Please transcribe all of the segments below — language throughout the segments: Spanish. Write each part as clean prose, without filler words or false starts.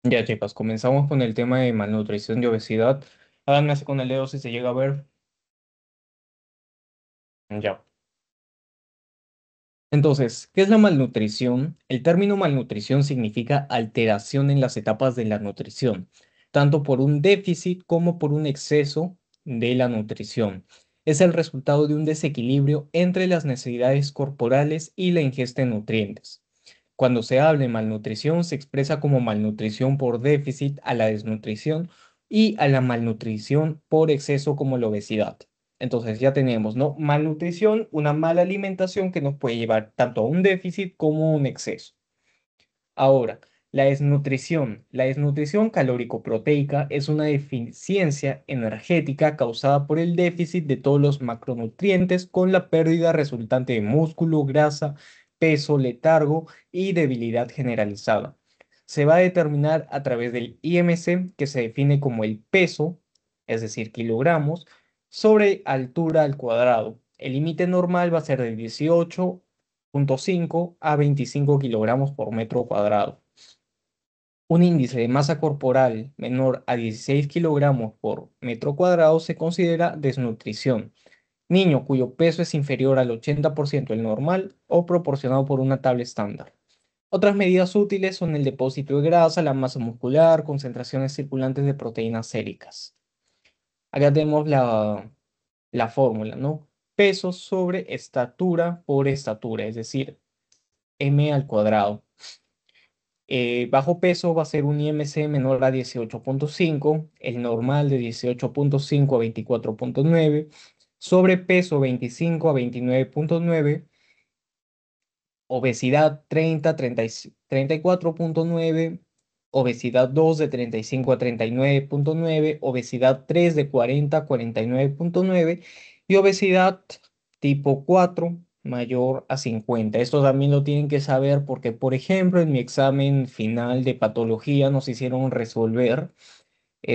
Ya, chicos, comenzamos con el tema de malnutrición y obesidad. Háganme así con el dedo si se llega a ver. Ya. Entonces, ¿qué es la malnutrición? El término malnutrición significa alteración en las etapas de la nutrición, tanto por un déficit como por un exceso de la nutrición. Es el resultado de un desequilibrio entre las necesidades corporales y la ingesta de nutrientes. Cuando se habla de malnutrición, se expresa como malnutrición por déficit a la desnutrición y a la malnutrición por exceso como la obesidad. Entonces ya tenemos, ¿no? Malnutrición, una mala alimentación que nos puede llevar tanto a un déficit como a un exceso. Ahora, la desnutrición calórico-proteica es una deficiencia energética causada por el déficit de todos los macronutrientes con la pérdida resultante de músculo, grasa, peso, letargo y debilidad generalizada. Se va a determinar a través del IMC, que se define como el peso, es decir, kilogramos, sobre altura al cuadrado. El límite normal va a ser de 18,5 a 25 kilogramos por metro cuadrado. Un índice de masa corporal menor a 16 kilogramos por metro cuadrado se considera desnutrición. Niño cuyo peso es inferior al 80% del normal o proporcionado por una tabla estándar. Otras medidas útiles son el depósito de grasa, la masa muscular, concentraciones circulantes de proteínas séricas. Acá tenemos la fórmula, ¿no? Peso sobre estatura por estatura, es decir, m al cuadrado. Bajo peso va a ser un IMC menor a 18,5, el normal de 18,5 a 24,9, sobrepeso 25 a 29,9, obesidad 34,9, obesidad 2 de 35 a 39,9, obesidad 3 de 40 a 49,9 y obesidad tipo 4 mayor a 50. Esto también lo tienen que saber porque, por ejemplo, en mi examen final de patología nos hicieron resolver,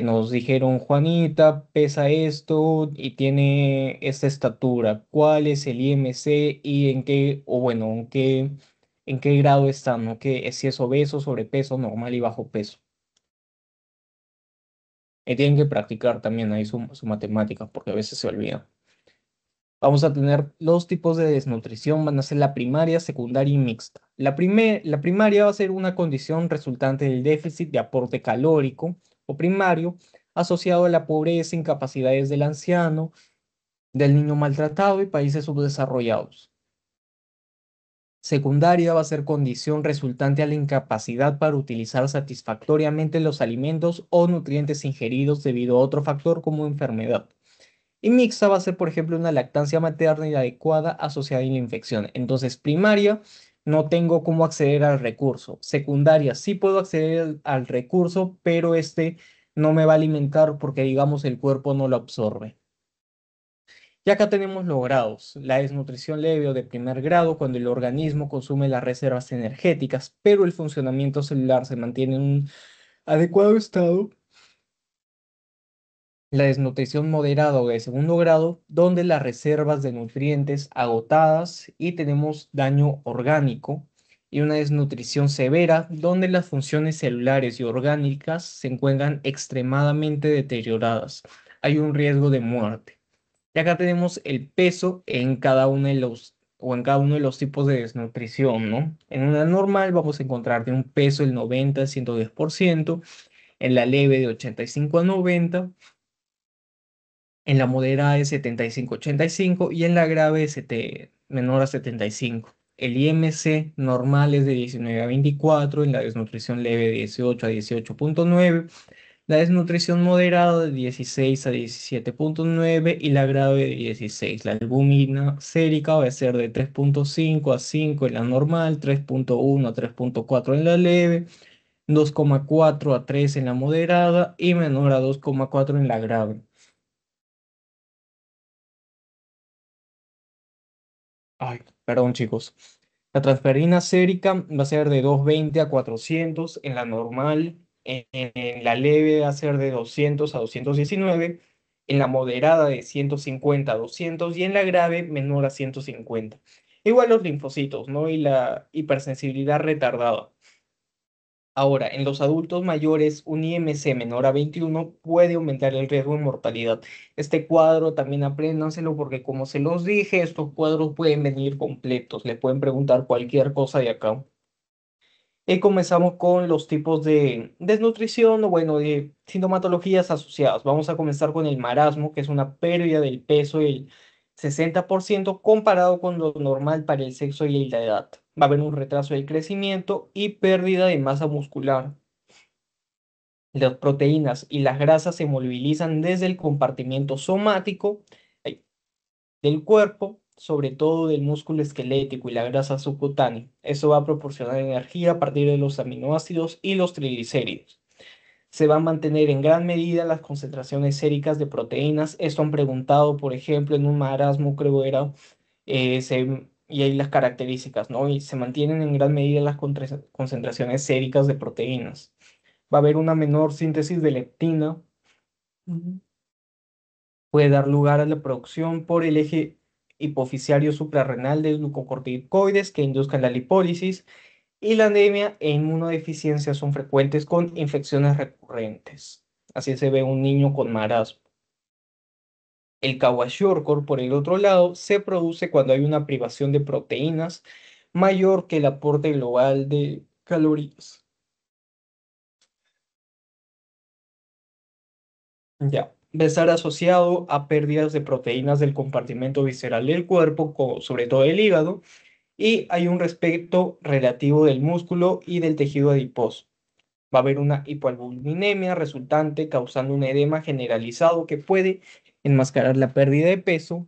nos dijeron, Juanita, pesa esto y tiene esta estatura. ¿Cuál es el IMC y en qué, o bueno, en qué grado está, ¿no? Que si es obeso, sobrepeso, normal y bajo peso. Y tienen que practicar también ahí su matemática porque a veces se olvida. Vamos a tener los tipos de desnutrición, van a ser la primaria, secundaria y mixta. La primaria va a ser una condición resultante del déficit de aporte calórico o primario asociado a la pobreza, incapacidades del anciano, del niño maltratado y países subdesarrollados. Secundaria va a ser condición resultante a la incapacidad para utilizar satisfactoriamente los alimentos o nutrientes ingeridos debido a otro factor como enfermedad. Y mixta va a ser, por ejemplo, una lactancia materna inadecuada asociada a la infección. Entonces, primaria, no tengo cómo acceder al recurso. Secundaria, sí puedo acceder al recurso, pero este no me va a alimentar porque, digamos, el cuerpo no lo absorbe. Y acá tenemos los grados. La desnutrición leve o de primer grado, cuando el organismo consume las reservas energéticas, pero el funcionamiento celular se mantiene en un adecuado estado. La desnutrición moderada o de segundo grado, donde las reservas de nutrientes agotadas y tenemos daño orgánico, y una desnutrición severa, donde las funciones celulares y orgánicas se encuentran extremadamente deterioradas. Hay un riesgo de muerte. Y acá tenemos el peso en cada uno de los o en cada uno de los tipos de desnutrición, ¿no? En una normal vamos a encontrar de un peso del 90 al 110%, en la leve de 85 a 90, en la moderada de 75-85 y en la grave de menor a 75. El IMC normal es de 19 a 24, en la desnutrición leve de 18 a 18,9, la desnutrición moderada de 16 a 17,9 y la grave de 16. La albúmina sérica va a ser de 3,5 a 5 en la normal, 3,1 a 3,4 en la leve, 2,4 a 3 en la moderada y menor a 2,4 en la grave. Ay, perdón, chicos. La transferrina sérica va a ser de 220 a 400 en la normal, en la leve va a ser de 200 a 219, en la moderada de 150 a 200 y en la grave menor a 150. Igual los linfocitos, ¿no? Y la hipersensibilidad retardada. Ahora, en los adultos mayores, un IMC menor a 21 puede aumentar el riesgo de mortalidad. Este cuadro también apréndanselo porque como se los dije, estos cuadros pueden venir completos. Le pueden preguntar cualquier cosa de acá. Y comenzamos con los tipos de desnutrición o bueno, de sintomatologías asociadas. Vamos a comenzar con el marasmo, que es una pérdida del peso del 60% comparado con lo normal para el sexo y la edad. Va a haber un retraso del crecimiento y pérdida de masa muscular. Las proteínas y las grasas se movilizan desde el compartimiento somático ay, del cuerpo, sobre todo del músculo esquelético y la grasa subcutánea. Eso va a proporcionar energía a partir de los aminoácidos y los triglicéridos. Se va a mantener en gran medida las concentraciones séricas de proteínas. Esto han preguntado, por ejemplo, en un marasmo, creo era, y hay las características, ¿no? Y se mantienen en gran medida las concentraciones séricas de proteínas. Va a haber una menor síntesis de leptina. Ujú. Puede dar lugar a la producción por el eje hipofisiario suprarrenal de glucocorticoides que induzcan la lipólisis y la anemia e inmunodeficiencia son frecuentes con infecciones recurrentes. Así se ve un niño con marasmo. El kwashiorkor, por el otro lado, se produce cuando hay una privación de proteínas mayor que el aporte global de calorías. Ya. Va a estar asociado a pérdidas de proteínas del compartimento visceral del cuerpo, sobre todo el hígado, y hay un respecto relativo del músculo y del tejido adiposo. Va a haber una hipoalbuminemia resultante causando un edema generalizado que puede enmascarar la pérdida de peso.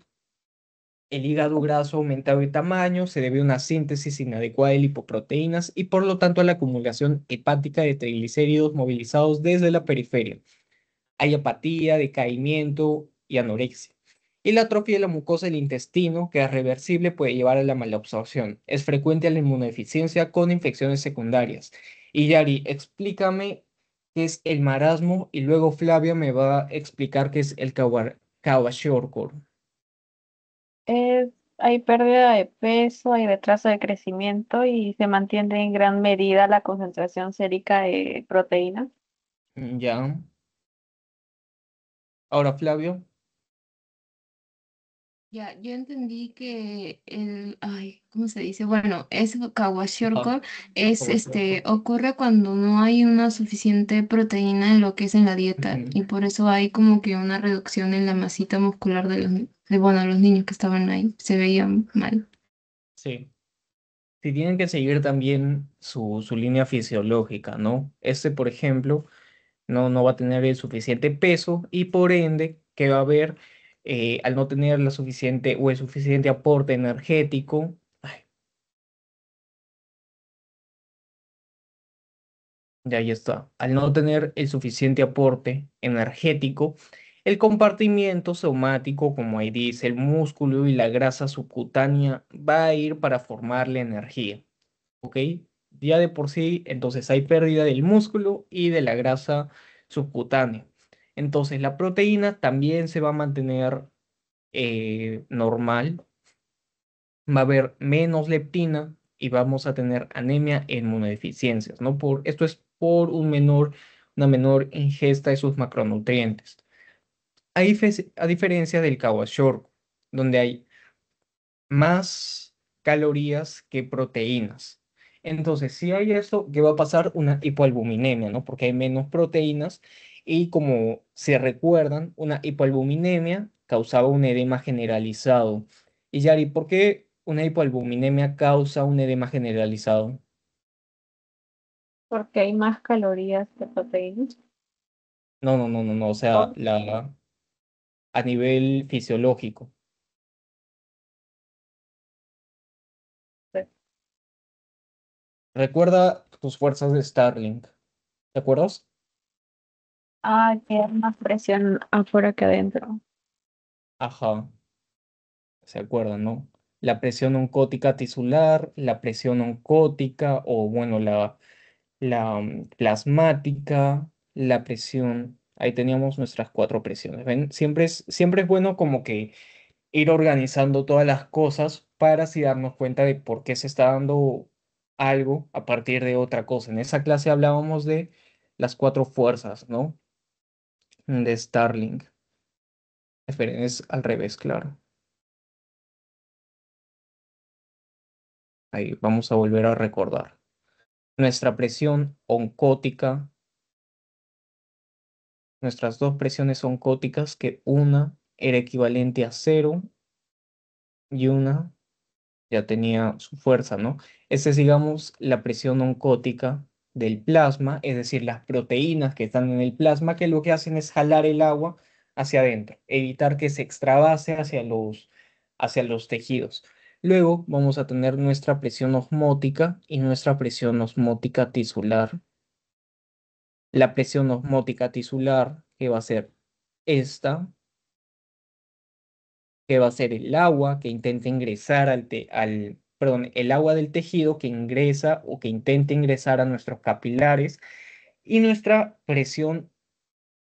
El hígado graso aumentado de tamaño se debe a una síntesis inadecuada de lipoproteínas y por lo tanto a la acumulación hepática de triglicéridos movilizados desde la periferia. Hay apatía, decaimiento y anorexia. Y la atrofia de la mucosa del intestino, que es reversible, puede llevar a la malabsorción. Es frecuente la inmunodeficiencia con infecciones secundarias. Y Yari, explícame qué es el marasmo y luego Flavia me va a explicar qué es el kwashiorkor. Hay pérdida de peso, hay retraso de crecimiento y se mantiene en gran medida la concentración sérica de proteínas. Ya. Ahora Flavio. Ya, yo entendí que ay, ¿cómo se dice? Bueno, es Ajá. kwashiorkor, es Kwashiorkor. ocurre cuando no hay una suficiente proteína en lo que es en la dieta Ujú. y por eso hay como que una reducción en la masita muscular de bueno, los niños que estaban ahí, se veían mal. Sí. Si tienen que seguir también su línea fisiológica, ¿no? Este, por ejemplo, no va a tener el suficiente peso y por ende, ¿qué va a haber? Al no tener la suficiente o el suficiente aporte energético, ay, ya ahí está, al no tener el suficiente aporte energético, el compartimiento somático, como ahí dice, el músculo y la grasa subcutánea va a ir para formar la energía. ¿Ok? Ya de por sí, entonces hay pérdida del músculo y de la grasa subcutánea. Entonces la proteína también se va a mantener normal, va a haber menos leptina y vamos a tener anemia e inmunodeficiencias, ¿no? Esto es por una menor ingesta de sus macronutrientes. A diferencia del kwashiorkor, donde hay más calorías que proteínas. Entonces, si hay esto, ¿qué va a pasar? Una hipoalbuminemia, ¿no? Porque hay menos proteínas y como se recuerdan, una hipoalbuminemia causaba un edema generalizado. Y Yari, ¿por qué una hipoalbuminemia causa un edema generalizado? Porque hay más calorías que proteínas. No, o sea, Oh, a nivel fisiológico. pues, Recuerda tus fuerzas de Starling, ¿te acuerdas? que hay más presión afuera que adentro. Ajá. ¿Se acuerdan, no? La presión oncótica tisular, la presión oncótica o bueno, plasmática, la presión, ahí teníamos nuestras cuatro presiones. ¿Ven? Siempre es bueno como que ir organizando todas las cosas para así darnos cuenta de por qué se está dando algo a partir de otra cosa. En esa clase hablábamos de las cuatro fuerzas, ¿no? De Starling. Esperen, es al revés, claro. Ahí vamos a volver a recordar. Nuestra presión oncótica, nuestras dos presiones oncóticas, que una era equivalente a cero y una ya tenía su fuerza, ¿no? Esa es, digamos, la presión oncótica del plasma, es decir, las proteínas que están en el plasma, que lo que hacen es jalar el agua hacia adentro, evitar que se extravase hacia los tejidos. Luego vamos a tener nuestra presión osmótica y nuestra presión osmótica tisular. La presión osmótica tisular, que va a ser esta, que va a ser el agua que intenta ingresar perdón, el agua del tejido que ingresa o que intenta ingresar a nuestros capilares, y nuestra presión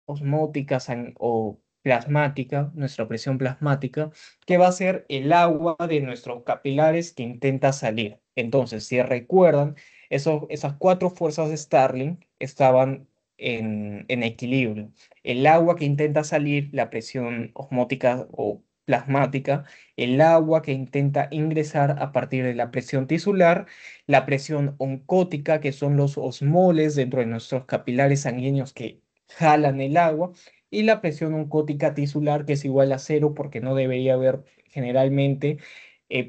osmótica o plasmática, nuestra presión plasmática, que va a ser el agua de nuestros capilares que intenta salir. Entonces, si recuerdan, esas cuatro fuerzas de Starling estaban en equilibrio. El agua que intenta salir, la presión osmótica o plasmática, el agua que intenta ingresar a partir de la presión tisular, la presión oncótica, que son los osmoles dentro de nuestros capilares sanguíneos que jalan el agua, y la presión oncótica tisular, que es igual a cero porque no debería haber generalmente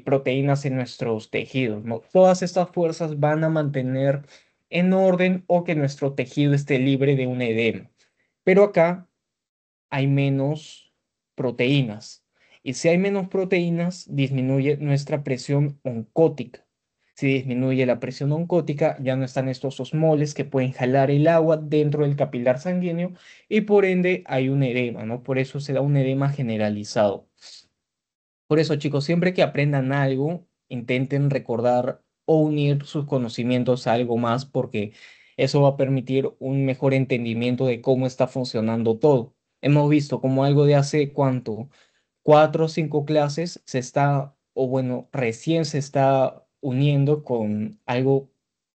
proteínas en nuestros tejidos, ¿no? Todas estas fuerzas van a mantener en orden o que nuestro tejido esté libre de un edema. Pero acá hay menos proteínas. Y si hay menos proteínas, disminuye nuestra presión oncótica. Si disminuye la presión oncótica, ya no están estos osmoles que pueden jalar el agua dentro del capilar sanguíneo y por ende hay un edema, ¿no? Por eso se da un edema generalizado. Por eso, chicos, siempre que aprendan algo, intenten recordar o unir sus conocimientos a algo más, porque eso va a permitir un mejor entendimiento de cómo está funcionando todo. Hemos visto como algo de hace cuánto, 4 o 5 clases se está, o bueno, recién se está uniendo con algo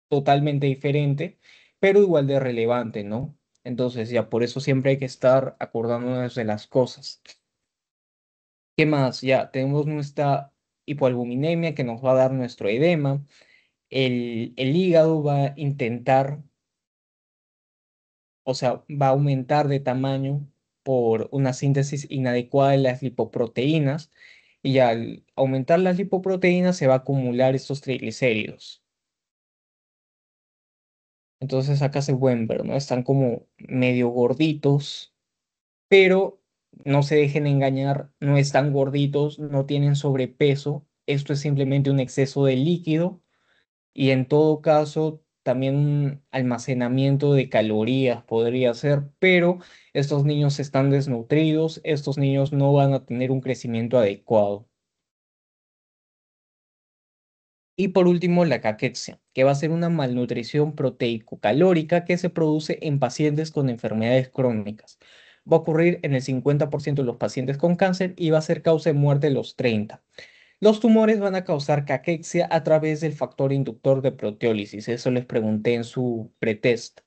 totalmente diferente, pero igual de relevante, ¿no? Entonces, ya por eso siempre hay que estar acordándonos de las cosas. ¿Qué más? Ya tenemos nuestra hipoalbuminemia que nos va a dar nuestro edema. El hígado va a intentar, o sea, va a aumentar de tamaño por una síntesis inadecuada de las lipoproteínas. Y al aumentar las lipoproteínas se va a acumular estos triglicéridos. Entonces acá se pueden ver, ¿no? Están como medio gorditos, pero no se dejen engañar, no están gorditos, no tienen sobrepeso. Esto es simplemente un exceso de líquido y en todo caso también un almacenamiento de calorías podría ser, pero estos niños están desnutridos, estos niños no van a tener un crecimiento adecuado. Y por último, la caquexia, que va a ser una malnutrición proteico-calórica que se produce en pacientes con enfermedades crónicas. Va a ocurrir en el 50% de los pacientes con cáncer y va a ser causa de muerte de los 30. Los tumores van a causar caquexia a través del factor inductor de proteólisis, eso les pregunté en su pretest,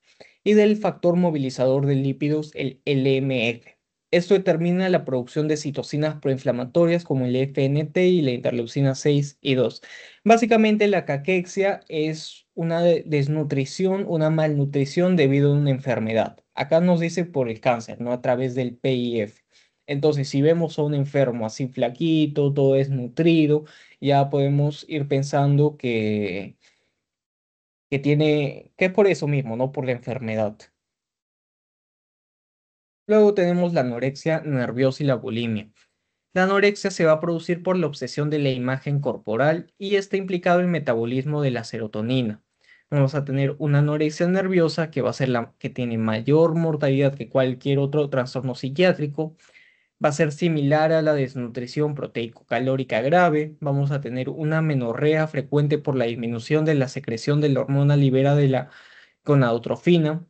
y del factor movilizador de lípidos, el LMF. Esto determina la producción de citocinas proinflamatorias como el FNT y la interleucina 6 y 2. Básicamente la caquexia es una desnutrición, una malnutrición debido a una enfermedad. Acá nos dice por el cáncer, no a través del PIF. Entonces, si vemos a un enfermo así flaquito, todo desnutrido, ya podemos ir pensando que es por eso mismo, no por la enfermedad. Luego tenemos la anorexia nerviosa y la bulimia. La anorexia se va a producir por la obsesión de la imagen corporal y está implicado el metabolismo de la serotonina. Vamos a tener una anorexia nerviosa que va a ser la que tiene mayor mortalidad que cualquier otro trastorno psiquiátrico. Va a ser similar a la desnutrición proteico-calórica grave. Vamos a tener una menorrea frecuente por la disminución de la secreción de la hormona libera de la gonadotrofina.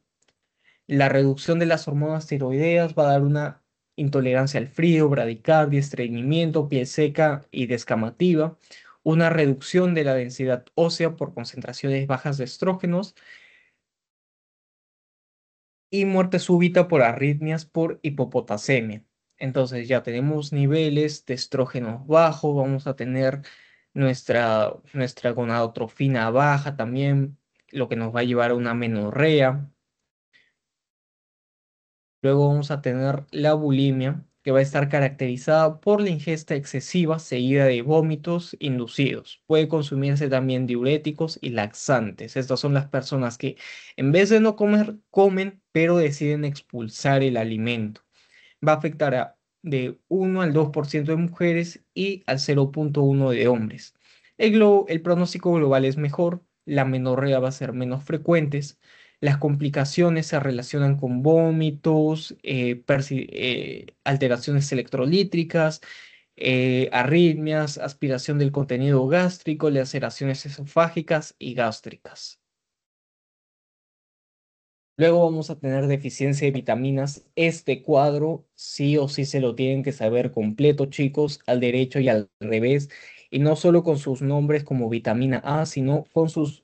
La reducción de las hormonas tiroideas va a dar una intolerancia al frío, bradicardia, estreñimiento, piel seca y descamativa. una reducción de la densidad ósea por concentraciones bajas de estrógenos y muerte súbita por arritmias por hipopotasemia. Entonces ya tenemos niveles de estrógenos bajos, vamos a tener nuestra gonadotrofina baja también, lo que nos va a llevar a una amenorrea. Luego vamos a tener la bulimia, que va a estar caracterizada por la ingesta excesiva seguida de vómitos inducidos. Puede consumirse también diuréticos y laxantes. Estas son las personas que en vez de no comer, comen, pero deciden expulsar el alimento. Va a afectar a de 1 al 2% de mujeres y al 0,1 de hombres. El pronóstico global es mejor, la menorrea va a ser menos frecuentes, las complicaciones se relacionan con vómitos, alteraciones electrolítricas, arritmias, aspiración del contenido gástrico, laceraciones esofágicas y gástricas. Luego vamos a tener deficiencia de vitaminas. Este cuadro sí o sí se lo tienen que saber completo, chicos, al derecho y al revés. Y no solo con sus nombres como vitamina A, sino con sus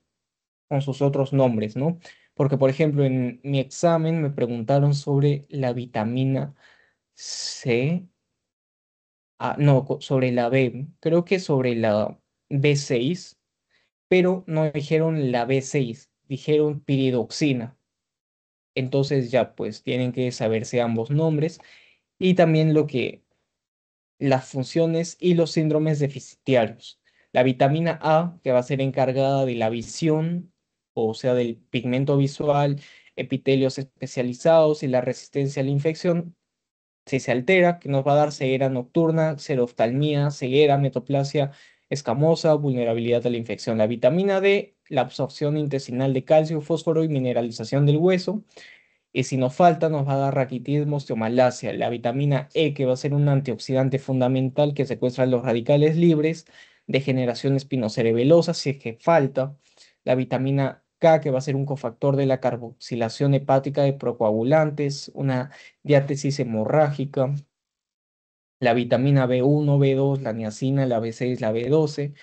otros nombres, ¿no? Porque, por ejemplo, en mi examen me preguntaron sobre la vitamina C. No, sobre la B. Creo que sobre la B6, pero no dijeron la B6, dijeron piridoxina. Entonces ya pues tienen que saberse ambos nombres y también las funciones y los síndromes deficitarios. La vitamina A, que va a ser encargada de la visión, o sea, del pigmento visual, epitelios especializados y la resistencia a la infección, si se altera, que nos va a dar ceguera nocturna, xeroftalmía, ceguera, metoplasia escamosa, vulnerabilidad a la infección. La vitamina D, la absorción intestinal de calcio, fósforo y mineralización del hueso. Y si nos falta, nos va a dar raquitismo, osteomalacia. La vitamina E, que va a ser un antioxidante fundamental que secuestra los radicales libres, degeneración espinocerebelosa, si es que falta. La vitamina K, que va a ser un cofactor de la carboxilación hepática de procoagulantes, una diátesis hemorrágica. La vitamina B1, B2, la niacina, la B6, la B12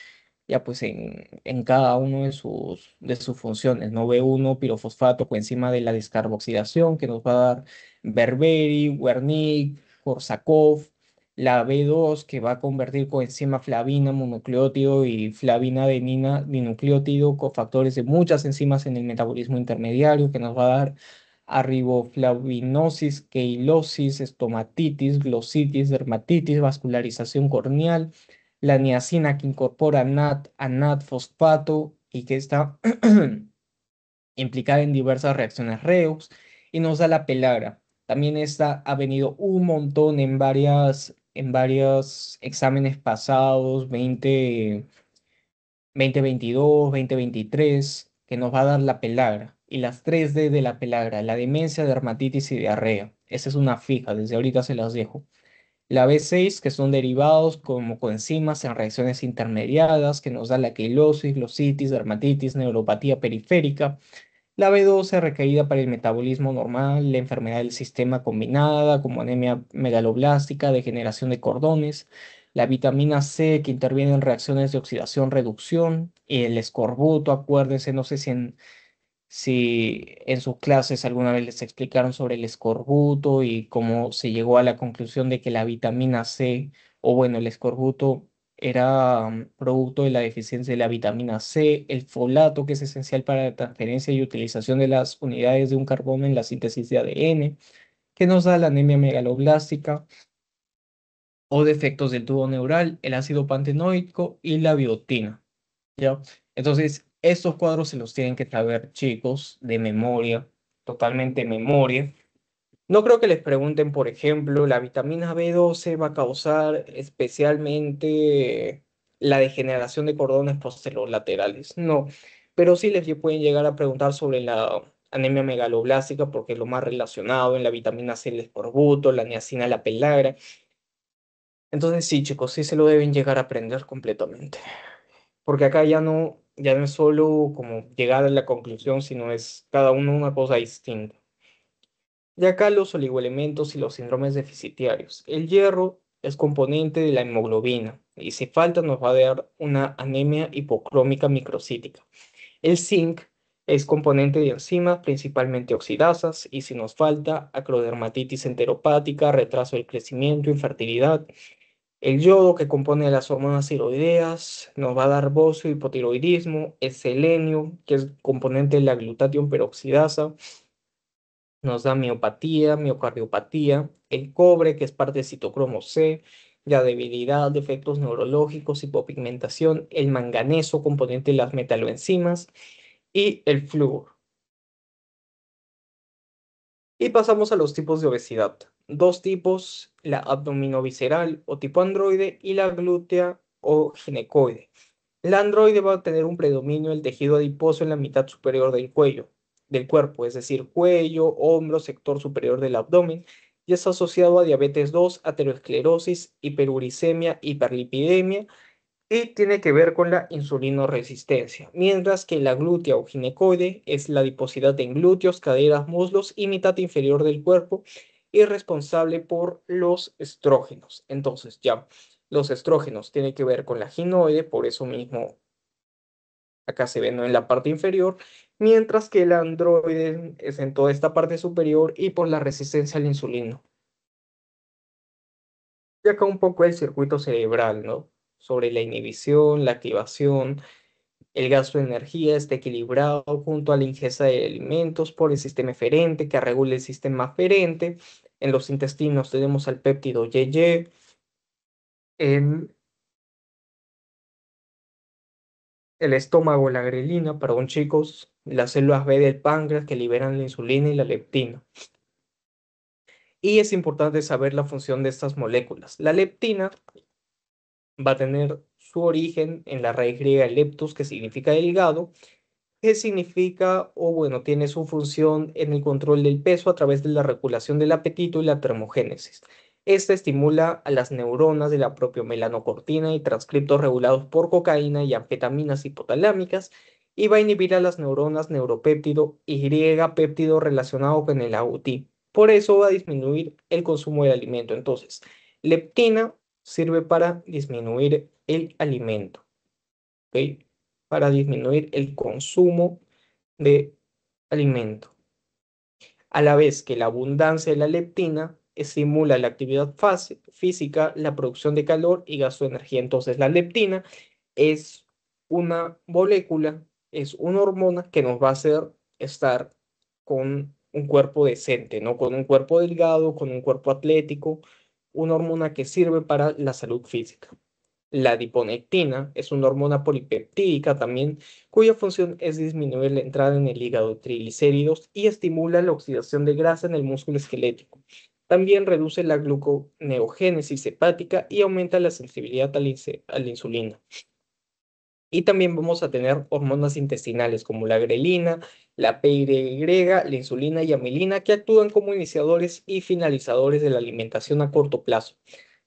ya pues en cada uno de sus funciones, ¿no? B1, pirofosfato, coenzima de la descarboxilación, que nos va a dar Berberi, Wernicke, Korsakoff, la B2, que va a convertir coenzima flavina, mononucleótido y flavina adenina, dinucleótido, cofactores de muchas enzimas en el metabolismo intermediario, que nos va a dar arriboflavinosis, queilosis, estomatitis, glositis, dermatitis, vascularización corneal, la niacina que incorpora NAT fosfato y que está implicada en diversas reacciones redox y nos da la pelagra. También esta ha venido un montón en varios exámenes pasados, 2022, 2023, que nos va a dar la pelagra. Y las 3D de la pelagra, la demencia, dermatitis y diarrea. Esa es una fija, desde ahorita se las dejo. La B6, que son derivados como coenzimas en reacciones intermediadas, que nos da la quilosis, glositis, dermatitis, neuropatía periférica. La B12, requerida para el metabolismo normal, la enfermedad del sistema combinada, como anemia megaloblástica, degeneración de cordones. La vitamina C, que interviene en reacciones de oxidación-reducción. Y el escorbuto, acuérdense, no sé si en sus clases alguna vez les explicaron sobre el escorbuto y cómo se llegó a la conclusión de que la vitamina C, o bueno, el escorbuto era producto de la deficiencia de la vitamina C, el folato, que es esencial para la transferencia y utilización de las unidades de un carbono en la síntesis de ADN, que nos da la anemia megaloblástica o defectos del tubo neural, el ácido pantenoico y la biotina. ¿Ya? Entonces, estos cuadros se los tienen que saber, chicos, de memoria, totalmente de memoria. No creo que les pregunten, por ejemplo, la vitamina B12 va a causar especialmente la degeneración de cordones posterolaterales. No, pero sí les pueden llegar a preguntar sobre la anemia megaloblástica porque es lo más relacionado en la vitamina C, el escorbuto, la niacina, la pelagra. Entonces, sí, chicos, sí se lo deben llegar a aprender completamente. Porque acá ya no es solo como llegar a la conclusión, sino es cada uno una cosa distinta. Y acá los oligoelementos y los síndromes deficitarios. El hierro es componente de la hemoglobina. y si falta nos va a dar una anemia hipocrómica microcítica. El zinc es componente de enzimas, principalmente oxidasas, y si nos falta, acrodermatitis enteropática, retraso del crecimiento, infertilidad. El yodo, que compone las hormonas tiroideas, nos va a dar bocio, hipotiroidismo. El selenio, que es componente de la glutatión peroxidasa, nos da miopatía, miocardiopatía. El cobre, que es parte de citocromo C, la debilidad, defectos neurológicos, hipopigmentación. El manganeso, componente de las metaloenzimas, y el flúor. Y pasamos a los tipos de obesidad. Dos tipos, la abdominovisceral o tipo androide y la glútea o ginecoide. La androide va a tener un predominio del tejido adiposo en la mitad superior del cuello, del cuerpo, es decir, cuello, hombro, sector superior del abdomen, y es asociado a diabetes 2, aterosclerosis, hiperuricemia, hiperlipidemia, y tiene que ver con la insulinoresistencia, mientras que la glútea o ginecoide es la adiposidad en glúteos, caderas, muslos y mitad inferior del cuerpo y responsable por los estrógenos. Entonces, ya, los estrógenos tienen que ver con la ginoide, por eso mismo acá se ve, ¿no?, en la parte inferior, mientras que el androide es en toda esta parte superior y por la resistencia a la insulina. Y acá un poco el circuito cerebral, ¿no? Sobre la inhibición, la activación. El gasto de energía está equilibrado junto a la ingesta de alimentos por el sistema eferente que regula el sistema aferente. En los intestinos tenemos al péptido YY. En el estómago, la grelina, perdón chicos, las células B del páncreas que liberan la insulina y la leptina. Y es importante saber la función de estas moléculas. La leptina va a tener su origen en la raíz griega leptus, que significa delgado, que significa, o bueno, tiene su función en el control del peso a través de la regulación del apetito y la termogénesis. Esta estimula a las neuronas de la propia melanocortina y transcriptos regulados por cocaína y anfetaminas hipotalámicas y va a inhibir a las neuronas neuropéptido Y péptido relacionado con el AUT. Por eso va a disminuir el consumo del alimento. Entonces, leptina sirve para disminuir el alimento. ¿Ok? Para disminuir el consumo de alimento. A la vez que la abundancia de la leptina estimula la actividad física, la producción de calor y gasto de energía. Entonces, la leptina es una molécula, es una hormona que nos va a hacer estar con un cuerpo decente, ¿no? Con un cuerpo delgado, con un cuerpo atlético, una hormona que sirve para la salud física. La adiponectina es una hormona polipeptídica también, cuya función es disminuir la entrada en el hígado de triglicéridos y estimula la oxidación de grasa en el músculo esquelético. También reduce la gluconeogénesis hepática y aumenta la sensibilidad a la insulina. Y también vamos a tener hormonas intestinales como la grelina, la PYY, la insulina y amilina que actúan como iniciadores y finalizadores de la alimentación a corto plazo.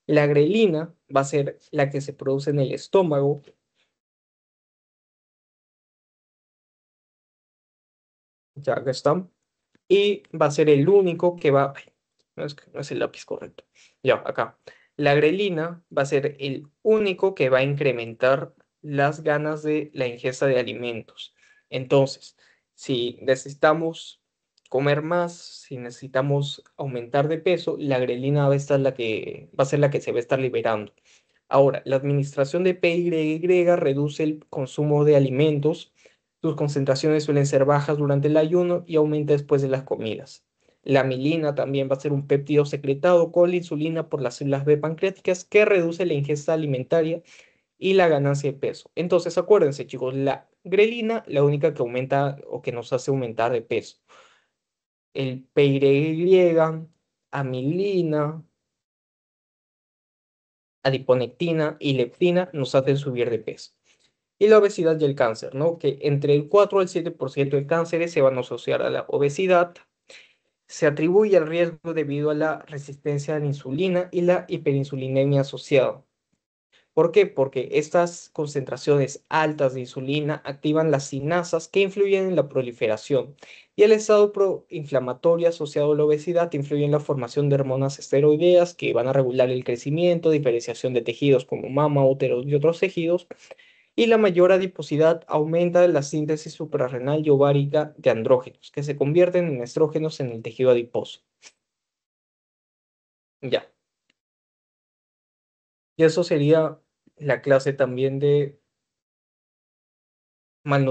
La grelina va a ser la que se produce en el estómago. Ya acá está. Y va a ser el único que va... Ay, no es el lápiz correcto. Ya, acá. La grelina va a ser el único que va a incrementar las ganas de la ingesta de alimentos. Entonces, si necesitamos comer más, si necesitamos aumentar de peso, la grelina va a estar va a ser la que se va a estar liberando. Ahora, la administración de PYY reduce el consumo de alimentos. Sus concentraciones suelen ser bajas durante el ayuno y aumenta después de las comidas. La milina también va a ser un péptido secretado con la insulina por las células B pancreáticas que reduce la ingesta alimentaria y la ganancia de peso. Entonces, acuérdense, chicos, la grelina, la única que aumenta o que nos hace aumentar de peso. El PYY, amilina, adiponectina y leptina nos hacen subir de peso. Y la obesidad y el cáncer, ¿no? Que entre el 4 al 7% de cánceres se van a asociar a la obesidad. Se atribuye al riesgo debido a la resistencia a la insulina y la hiperinsulinemia asociada. ¿Por qué? Porque estas concentraciones altas de insulina activan las sinasas que influyen en la proliferación y el estado proinflamatorio asociado a la obesidad influye en la formación de hormonas esteroideas que van a regular el crecimiento, diferenciación de tejidos como mama, útero y otros tejidos, y la mayor adiposidad aumenta la síntesis suprarrenal y ovárica de andrógenos, que se convierten en estrógenos en el tejido adiposo. Ya. Y eso sería la clase también de malnutrición.